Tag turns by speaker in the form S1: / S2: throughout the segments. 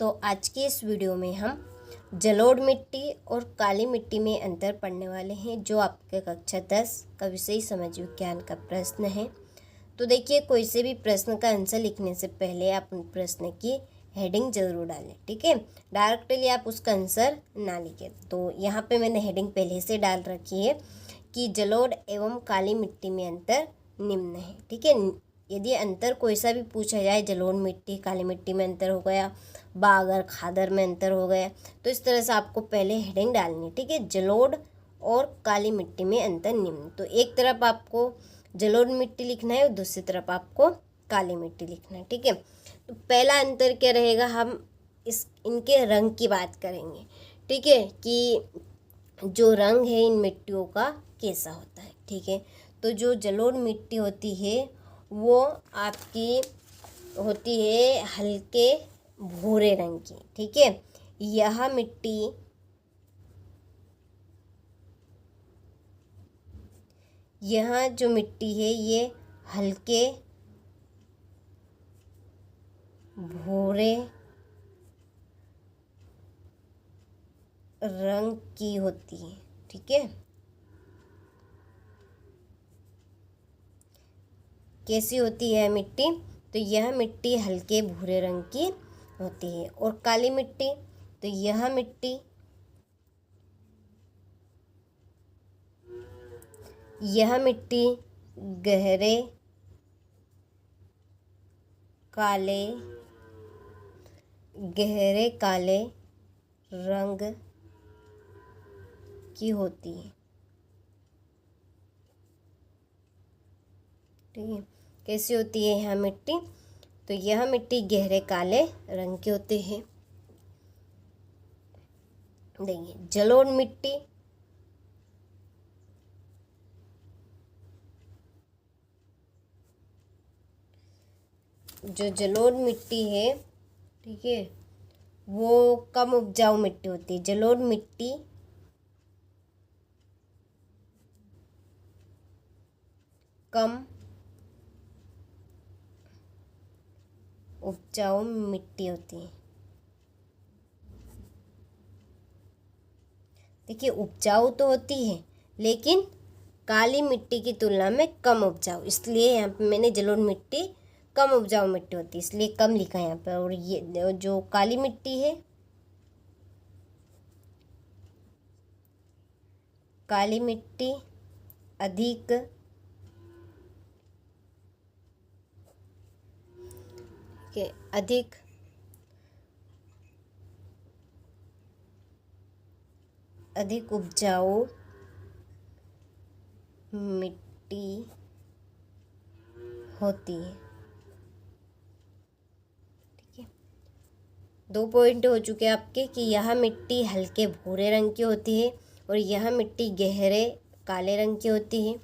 S1: तो आज की इस वीडियो में हम जलोढ़ मिट्टी और काली मिट्टी में अंतर पढ़ने वाले हैं, जो आपके कक्षा 10 का विषय समाज विज्ञान का प्रश्न है। तो देखिए, कोई से भी प्रश्न का आंसर लिखने से पहले आप उन प्रश्न की हेडिंग जरूर डालें, ठीक है। डायरेक्टली आप उसका आंसर ना लिखें। तो यहाँ पे मैंने हेडिंग पहले से डाल रखी है कि जलोढ़ एवं काली मिट्टी में अंतर निम्न है, ठीक है। यदि अंतर कोई सा भी पूछा जाए, जलोढ़ मिट्टी काली मिट्टी में अंतर हो गया, बागर खादर में अंतर हो गया, तो इस तरह से आपको पहले हेडिंग डालनी है, ठीक है। जलोढ़ और काली मिट्टी में अंतर निम्न। तो एक तरफ आपको जलोढ़ मिट्टी लिखना है और दूसरी तरफ आपको काली मिट्टी लिखना है, ठीक है। तो पहला अंतर क्या रहेगा, हम इनके रंग की बात करेंगे, ठीक है, कि जो रंग है इन मिट्टियों का कैसा होता है, ठीक है। तो जो जलोढ़ मिट्टी होती है वो आपकी होती है हल्के भूरे रंग की, ठीक है। यह जो मिट्टी है ये हल्के भूरे रंग की होती है, ठीक है। कैसी होती है मिट्टी, तो यह मिट्टी हल्के भूरे रंग की होती है। और काली मिट्टी, तो यह मिट्टी गहरे काले रंग की होती है, ठीक है। कैसी होती है यह मिट्टी, तो यह मिट्टी गहरे काले रंग की होती है। देखिए, जलोढ़ मिट्टी, जो जलोढ़ मिट्टी है, ठीक है, वो कम उपजाऊ मिट्टी होती है। जलोढ़ मिट्टी कम उपजाऊ मिट्टी होती है। देखिए, उपजाऊ तो होती है लेकिन काली मिट्टी की तुलना में कम उपजाऊ, इसलिए यहाँ पे मैंने जलोढ़ मिट्टी कम उपजाऊ मिट्टी होती है इसलिए कम लिखा है यहाँ पर। और ये जो काली मिट्टी है, काली मिट्टी अधिक अधिक उपजाऊ मिट्टी होती है, ठीक है। 2 पॉइंट हो चुके आपके कि यह मिट्टी हल्के भूरे रंग की होती है और यह मिट्टी गहरे काले रंग की होती है।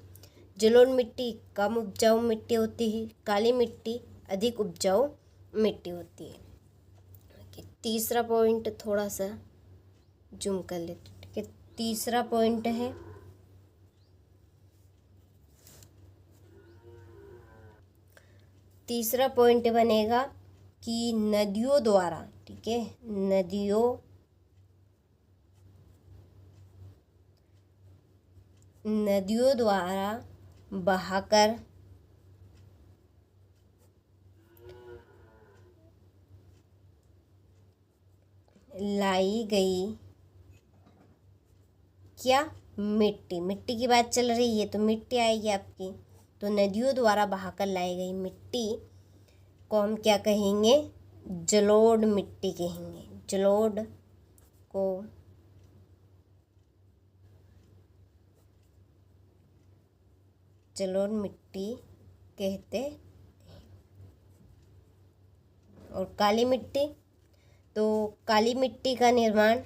S1: जलोढ़ मिट्टी कम उपजाऊ मिट्टी होती है, काली मिट्टी अधिक उपजाऊ मिट्टी होती है। तीसरा पॉइंट थोड़ा सा जूम कर लेते, ठीक है। तीसरा पॉइंट है तीसरा पॉइंट बनेगा कि नदियों द्वारा, ठीक है, नदियों द्वारा बहाकर लाई गई क्या मिट्टी की बात चल रही है तो मिट्टी आएगी आपकी। तो नदियों द्वारा बहाकर लाई गई मिट्टी को हम क्या कहेंगे, जलोढ़ मिट्टी कहेंगे। जलोढ़ को जलोढ़ मिट्टी कहते हैं। और काली मिट्टी, तो काली मिट्टी का निर्माण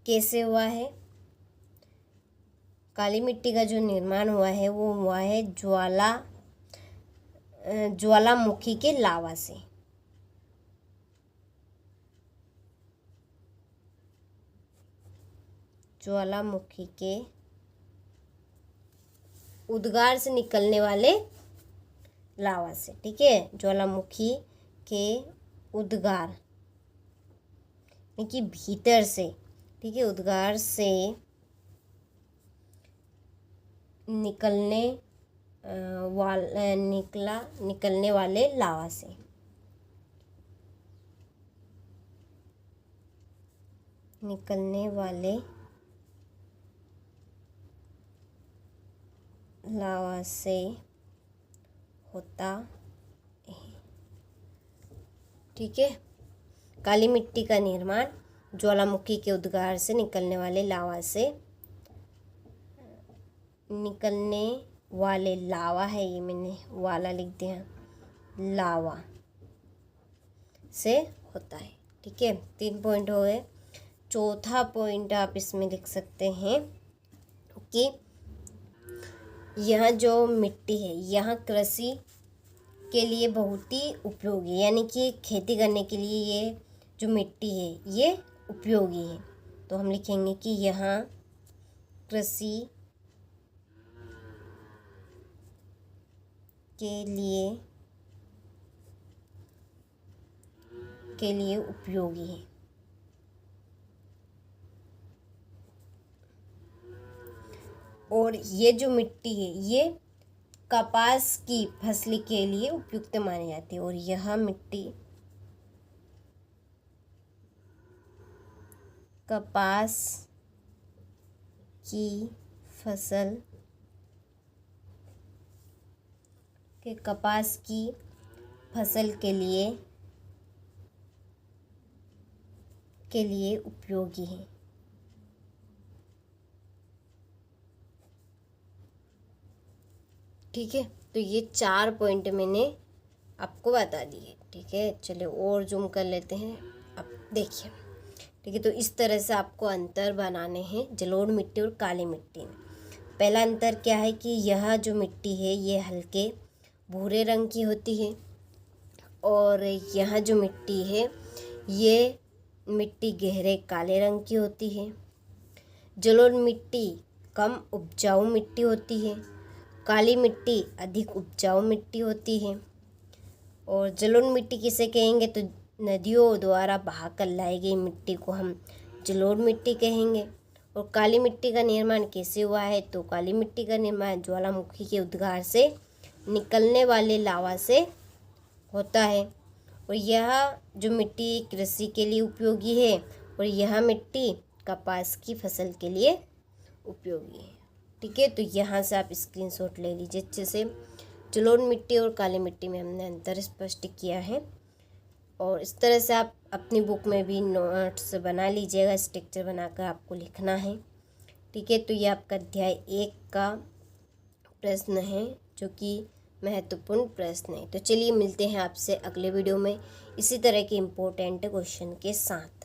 S1: कैसे हुआ है, काली मिट्टी का जो निर्माण हुआ है वो हुआ है ज्वालामुखी के लावा से, ज्वालामुखी के उद्गार से निकलने वाले लावा से। ठीक है, ज्वालामुखी के उद्गार यानी कि भीतर से, ठीक है, उद्गार से निकलने वाले लावा से। निकलने वाले लावा से होता है। ठीक है, काली मिट्टी का निर्माण ज्वालामुखी के उद्गार से निकलने वाले लावा से, निकलने वाले लावा है, ये मैंने वाला लिख दिया, लावा से होता है। ठीक है, 3 पॉइंट हो गए। चौथा पॉइंट आप इसमें लिख सकते हैं कि यह जो मिट्टी है यह कृषि के लिए बहुत ही उपयोगी, यानी कि खेती करने के लिए ये जो मिट्टी है ये उपयोगी है। तो हम लिखेंगे कि यहाँ कृषि के लिए उपयोगी है। और ये जो मिट्टी है ये कपास की फसल के लिए उपयुक्त मानी जाती है। और यह मिट्टी कपास की फसल के लिए उपयोगी है। ठीक है, तो ये 4 पॉइंट मैंने आपको बता दिए। ठीक है, चलिए और जूम कर लेते हैं। अब देखिए, ठीक है, तो इस तरह से आपको अंतर बनाने हैं जलोढ़ मिट्टी और काली मिट्टी में। पहला अंतर क्या है कि यह जो मिट्टी है ये हल्के भूरे रंग की होती है, और यह जो मिट्टी है ये मिट्टी गहरे काले रंग की होती है। जलोढ़ मिट्टी कम उपजाऊ मिट्टी होती है, काली मिट्टी अधिक उपजाऊ मिट्टी होती है। और जलोढ़ मिट्टी किसे कहेंगे, तो नदियों द्वारा बहाकर लाई गई मिट्टी को हम जलोढ़ मिट्टी कहेंगे। और काली मिट्टी का निर्माण कैसे हुआ है, तो काली मिट्टी का निर्माण ज्वालामुखी के उद्गार से निकलने वाले लावा से होता है। और यह जो मिट्टी कृषि के लिए उपयोगी है, और यह मिट्टी कपास की फसल के लिए उपयोगी है। ठीक है, तो यहाँ से आप स्क्रीनशॉट ले लीजिए अच्छे से। जलोढ़ मिट्टी और काली मिट्टी में हमने अंतर स्पष्ट किया है। और इस तरह से आप अपनी बुक में भी नोट्स बना लीजिएगा, स्ट्रक्चर बनाकर आपको लिखना है। ठीक है, तो ये आपका अध्याय 1 का प्रश्न है जो कि महत्वपूर्ण प्रश्न है। तो चलिए मिलते हैं आपसे अगले वीडियो में इसी तरह के इम्पोर्टेंट क्वेश्चन के साथ।